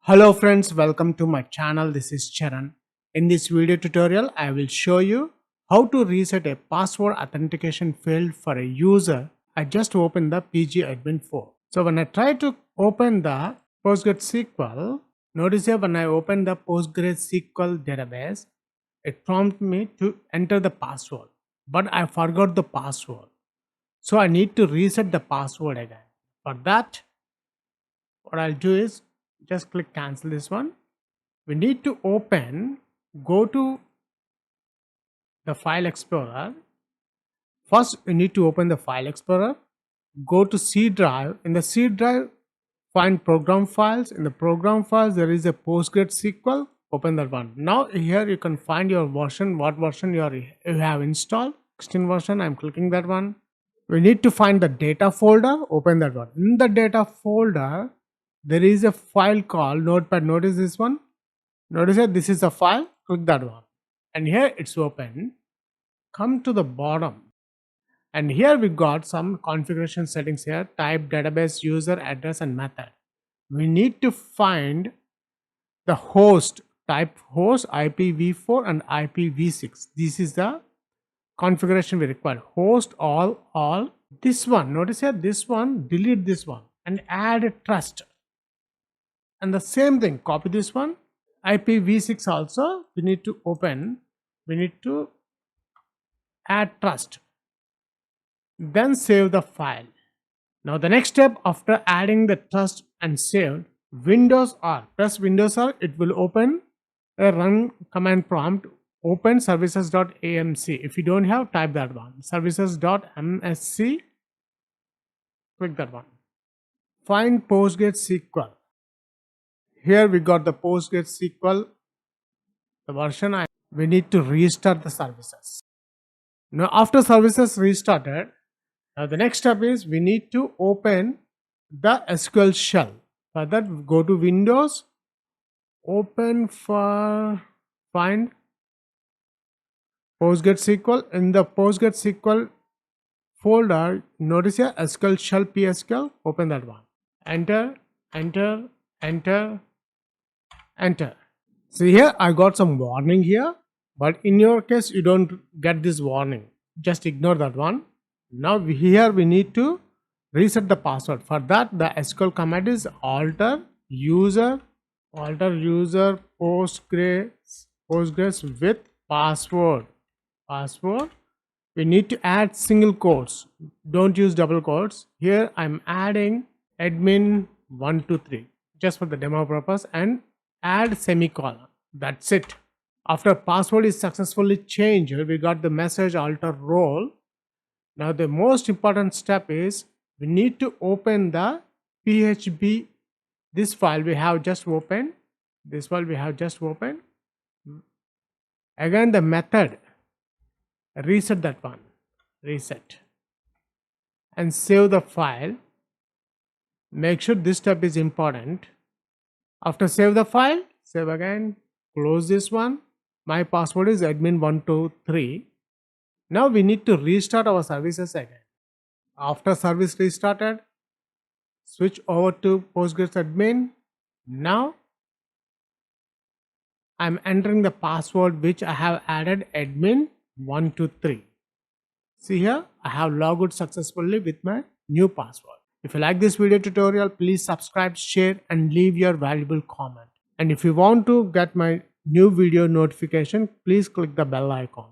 Hello friends, welcome to my channel. This is Charan. In this video tutorial, I will show you how to reset a password authentication field for a user. I just opened the pgAdmin 4. So when I try to open the PostgreSQL, notice here when I open the PostgreSQL database, it prompts me to enter the password, but I forgot the password. So I need to reset the password again. For that, what I'll do is just click cancel this one. We need to go to the file explorer. First we need to open the file explorer, go to C drive. In the C drive, find program files. In the program files there is a PostgreSQL. Open that one. Now here you can find your version, what version you have installed. 16 version. I'm clicking that one. We need to find the data folder. Open that one. In the data folder there is a file called notepad. Notice this one. Notice that this is a file. Click that one, and here it's open. Come to the bottom, and here we got some configuration settings here: type, database, user, address, and method. We need to find the host, type host, IPv4 and IPv6. This is the configuration we require. Host all. This one, notice here, this one, delete this one and add a trust. And the same thing, copy this one. IPv6 also we need to open. We need to add trust. Then save the file. Now the next step after adding the trust and saved, Windows R. Press Windows R. It will open a run command prompt. Open services.msc. If you don't have, type that one. Services.msc. Click that one. Find PostgreSQL. Here we got the PostgreSQL, the version. We need to restart the services. Now after services restarted, now the next step is we need to open the SQL Shell. For that, go to Windows, find PostgreSQL. In the PostgreSQL folder, notice here SQL Shell psql. Open that one. Enter. See here, I got some warning here, but in your case you don't get this warning. Just ignore that one. Now here we need to reset the password. For that, the SQL command is alter user postgres with password. We need to add single quotes. Don't use double quotes. Here I'm adding admin 123 just for the demo purpose, and add semicolon. That's it. After password is successfully changed, we got the message alter role. Now the most important step is we need to open the php. This file we have just opened. Again the method, reset that one. Reset and save the file. Make sure this step is important. After save the file, save again, close this one. My password is admin123. Now we need to restart our services again. After service restarted, switch over to PostgreSadmin. Now I'm entering the password which I have added admin123. See here, I have logged out successfully with my new password. If you like this video tutorial, please subscribe, share and leave your valuable comment. And if you want to get my new video notification, please click the bell icon.